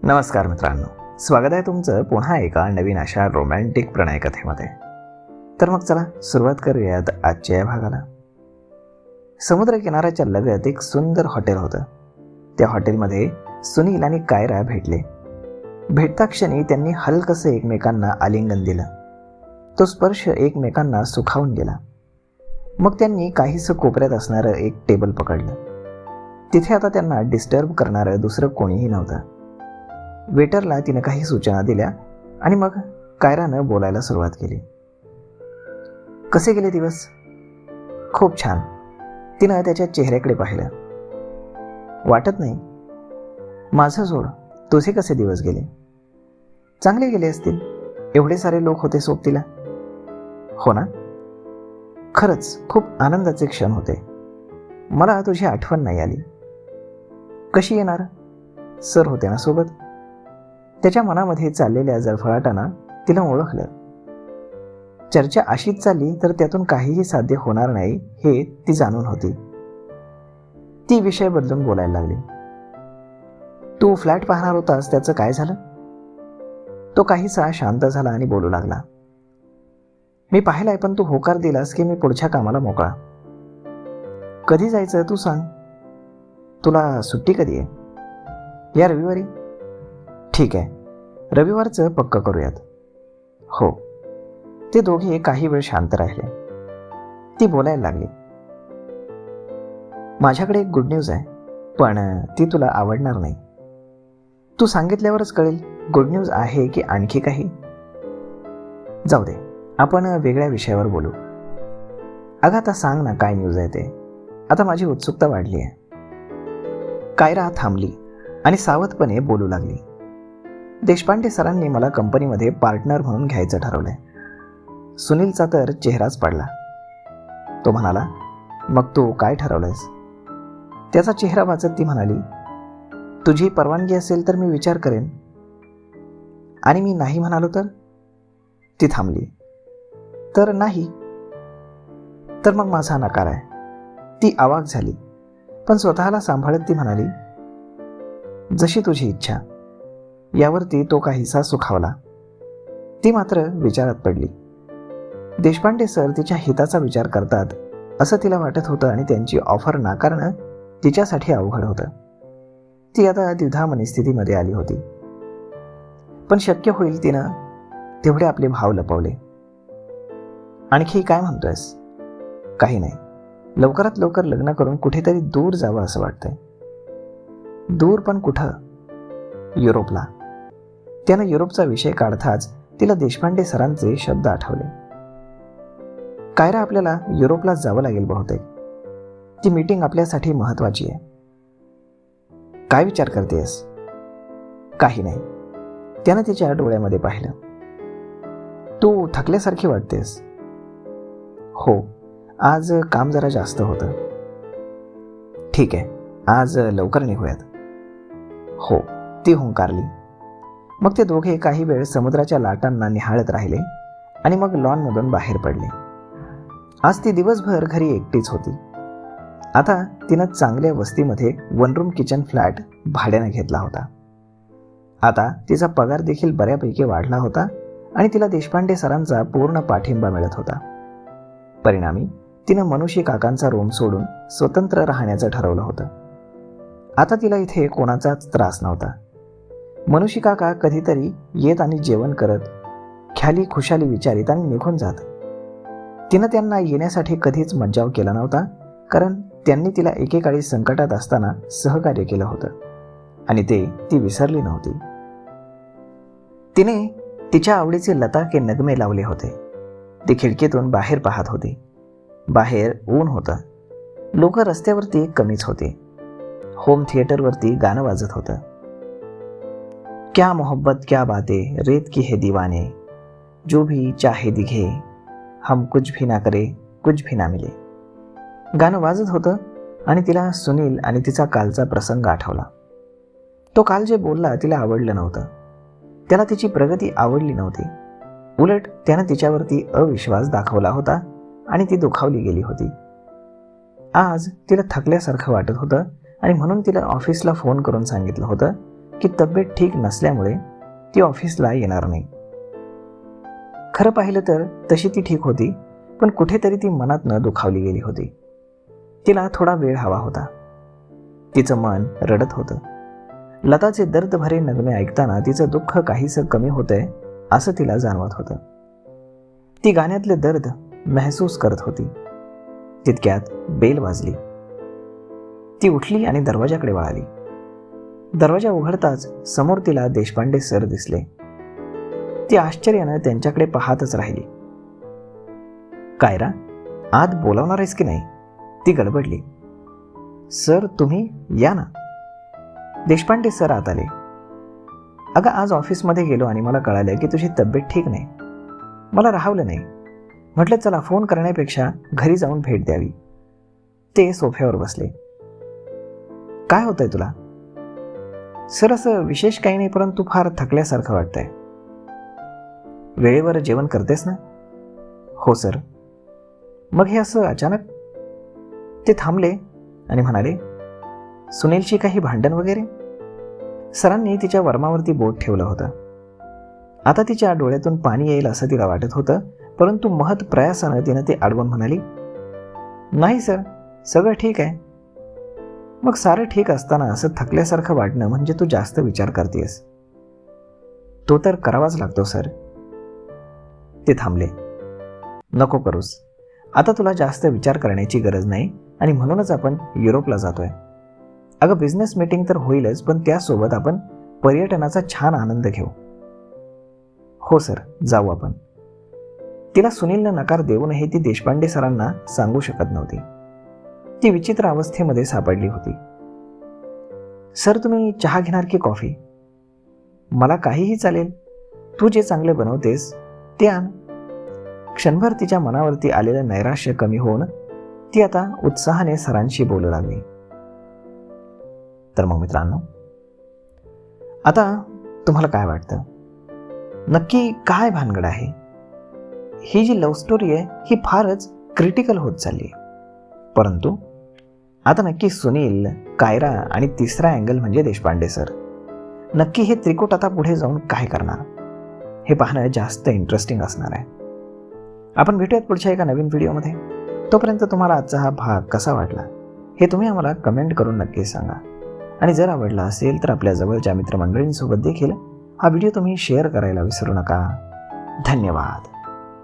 नमस्कार मित्रांनो, स्वागत आहे तुमचं पुन्हा एका नवीन अशा रोमॅन्टिक प्रणय कथेमध्ये. तर मग चला सुरुवात करूयात आजच्या या भागाला. समुद्रकिनाऱ्याच्या लगत एक सुंदर हॉटेल होतं. त्या हॉटेलमध्ये सुनील आणि कायरा भेटले. भेटता क्षणी त्यांनी हलकसं एकमेकांना आलिंगन दिलं. तो स्पर्श एकमेकांना सुखावून गेला. मग त्यांनी काहीसं कोपऱ्यात असणारं एक टेबल पकडलं. तिथे आता त्यांना डिस्टर्ब करणारं दुसरं कोणीही नव्हतं. वेटरला तिनं काही सूचना दिल्या आणि मग कायरानं बोलायला सुरुवात केली. कसे गेले दिवस? खूप छान. तिनं त्याच्या चेहऱ्याकडे पाहिलं. वाटत नाही. माझं सोड, तुझे कसे दिवस गेले? चांगले गेले असतील. एवढे सारे लोक होते सोबतीला. हो ना? खरंच खूप आनंदाचे क्षण होते. मला तुझी आठवण नाही आली. कशी येणार? सर होते ना सोबत. त्याच्या मनामध्ये चाललेल्या जळफळाटांना तिला ओळखलं. चर्चा अशीच चालली तर त्यातून काहीही साध्य होणार नाही हे ती जाणून होती. ती विषय बदलून बोलायला लागली. तू फ्लॅट पाहणार होतास, त्याचं काय झालं? तो काहीसा शांत झाला आणि बोलू लागला. मी पाहिलाय, पण तू होकार दिलास की मी पुढच्या कामाला मोकळा. कधी जायचं तू सांग. तुला सुट्टी कधी आहे? या रविवारी. ठीक आहे, रविवारचं पक्क करूयात. हो. ते दोघे काही वेळ शांत राहिले. ती बोलायला लागली. माझ्याकडे एक गुड न्यूज आहे, पण ती तुला आवडणार नाही. तू सांगितल्यावरच कळेल गुड न्यूज आहे की आणखी काही. जाऊ दे, आपण वेगळ्या विषयावर बोलू. अगं आता सांग ना, काय न्यूज आहे ते. आता माझी उत्सुकता वाढली आहे. कायरा थांबली आणि सावधपणे बोलू लागली. देशपांडे सरांनी मला कंपनीमध्ये पार्टनर म्हणून घ्यायचं ठरवलंय. सुनीलचा तर चेहराच पडला. तो म्हणाला, मग तू काय ठरवलंयस? त्याचा चेहरा वाचत ती म्हणाली, तुझी परवानगी असेल तर मी विचार करेन. आणि मी नाही म्हणालो तर? ती थांबली. तर नाही. तर मग माझा नकार आहे. ती अवाक झाली, पण स्वतःला सांभाळत ती म्हणाली, जशी तुझी इच्छा. यावरती तो काहीसा सुखावला. ती मात्र विचारात पडली. देशपांडे सर तिच्या हिताचा विचार करतात असं तिला वाटत होतं आणि त्यांची ऑफर नाकारणं तिच्यासाठी अवघड होतं. ती आता द्विधा मनस्थितीमध्ये आली होती. पण शक्य होईल तिनं तेवढे आपले भाव लपवले. आणखी काय म्हणतोयस? काही नाही. लवकरात लवकर लग्न करून कुठेतरी दूर जावं असं वाटतंय. दूर पण कुठं? युरोपला. त्यानं युरोपचा विषय काढताच तिला देशपांडे सरांचे शब्द आठवले. कायरा, आपल्याला युरोपला जावं लागेल बहुतेक. ती मीटिंग आपल्यासाठी महत्वाची आहे. काय विचार करतेस? काही नाही. त्यानं तिच्या डोळ्यामध्ये पाहिलं. तू थकल्यासारखी वाटतेस. हो, आज काम जरा जास्त होतं. ठीक आहे, आज लवकर निघूयात. हो, ती हुंकारली. मग ते दोघे काही वेळ समुद्राच्या लाटांना निहाळत राहिले आणि मग लॉनमधून बाहेर पडले. आज ती दिवसभर घरी एकटीच होती. आता तिनं चांगल्या वस्तीमध्ये 1 रूम किचन फ्लॅट भाड्यानं घेतला होता. आता तिचा पगार देखील बऱ्यापैकी वाढला होता आणि तिला देशपांडे सरांचा पूर्ण पाठिंबा मिळत होता. परिणामी तिनं मनुषी काकांचा रूम सोडून स्वतंत्र राहण्याचं ठरवलं होतं. आता तिला इथे कोणाचाच त्रास नव्हता. मनुषी काका कधीतरी येत आणि जेवण करत, ख्याली खुशाली विचारित आणि निघून जात. तिनं त्यांना येण्यासाठी कधीच मज्जाव केला नव्हता, कारण त्यांनी तिला एकेकाळी संकटात असताना सहकार्य केलं होतं आणि ते ती विसरली नव्हती. तिने तिच्या आवडीचे लताके नगमे लावले होते. ती खिडकीतून बाहेर पाहत होती. बाहेर ऊन होतं. लोक रस्त्यावरती कमीच होते. होम थिएटरवरती गाणं वाजत होतं. क्या मोहब्बत क्या बातें, रेत की है दीवाने, जो भी चाहे दिखे, हम कुछ भी ना करे, कुछ भी ना मिले. गाणं वाजत होतं आणि तिला सुनील आणि तिचा कालचा प्रसंग आठवला. तो काल जे बोलला तिला आवडलं नव्हतं. त्याला तिची प्रगती आवडली नव्हती. उलट त्यानं तिच्यावरती अविश्वास दाखवला होता आणि ती दुखावली गेली होती. आज तिला थकल्यासारखं वाटत होतं आणि म्हणून तिला ऑफिसला फोन करून सांगितलं होतं की तब्येत ठीक नसल्यामुळे ती ऑफिसला येणार नाही. खरं पाहिलं तर तशी ती ठीक होती, पण कुठेतरी ती मनातनं दुखावली गेली होती. तिला थोडा वेळ हवा होता. तिचं मन रडत होतं. लताचे दर्द भरे नगमे ऐकताना तिचं दुःख काहीसं कमी होतंय असं तिला जाणवत होतं. ती गाण्यातले दर्द महसूस करत होती. तितक्यात बेल वाजली. ती उठली आणि दरवाजाकडे वळाली. दरवाजा उघडताच समोर तिला देशपांडे सर दिसले. ती आश्चर्यानं त्यांच्याकडे पाहतच राहिली. कायरा, आत बोलावणार आहेस की नाही? ती गडबडली. सर तुम्ही या ना. देशपांडे सर आत आले. अगं आज ऑफिसमध्ये गेलो आणि मला कळालं की तुझी तब्येत ठीक नाही. मला राहवलं नाही. म्हटलं चला फोन करण्यापेक्षा घरी जाऊन भेट द्यावी. ते सोफ्यावर बसले. काय होतंय तुला? सर असं विशेष काही नाही, परंतु फार थकल्यासारखं वाटतंय. वेळेवर जेवण करतेस ना? हो सर. मग हे असं अचानक? ते थांबले आणि म्हणाले, सुनीलशी काही भांडण वगैरे? सरांनी तिच्या वर्मावरती बोट ठेवलं होतं. आता तिच्या डोळ्यातून पाणी येईल असं तिला वाटत होतं, परंतु महत् प्रयासानं तिनं ते अडवून म्हणाली, नाही सर, सगळं ठीक आहे. मग सारं ठीक असताना असं थकल्यासारखं वाटणं म्हणजे तू जास्त विचार करतेस. तो तर करावाच लागतो सर. ते थांबले. नको करूस. आता तुला जास्त विचार करण्याची गरज नाही आणि म्हणूनच आपण युरोपला जातोय. अगं बिझनेस मीटिंग तर होईलच, पण त्यासोबत आपण पर्यटनाचा छान आनंद घेऊ. हो सर, जाऊ आपण. तिला सुनीलनं नकार देऊनही ती देशपांडे सरांना सांगू शकत नव्हती. ती विचित्र अवस्थेमध्ये सापडली होती. सर तुम्ही चहा घेणार की कॉफी? मला काहीही चालेल. तू जे चांगले बनवतेस ते आण. क्षणभर तिच्या मनावरती आलेलं नैराश्य कमी होऊन ती आता उत्साहाने सरांशी बोलू लागली. तर मग मित्रांनो, आता तुम्हाला काय वाटतं? नक्की काय भानगड आहे? ही जी लव्ह स्टोरी आहे ही फारच क्रिटिकल होत चालली आहे. परंतु आता नक्की सुनील, कायरा आणि तिसरा अँगल म्हणजे देशपांडे सर, नक्की हे त्रिकूट आता पुढे जाऊन काय करणार हे पाहणं जास्त इंटरेस्टिंग असणार आहे. आपण भेटूयात पुढच्या एका नवीन व्हिडिओमध्ये. तोपर्यंत तुम्हाला आजचा हा भाग कसा वाटला हे तुम्ही आम्हाला कमेंट करून नक्की सांगा. आणि जर आवडला असेल तर आपल्या जवळच्या मित्रमंडळींसोबत देखील हा व्हिडिओ तुम्ही शेअर करायला विसरू नका. धन्यवाद.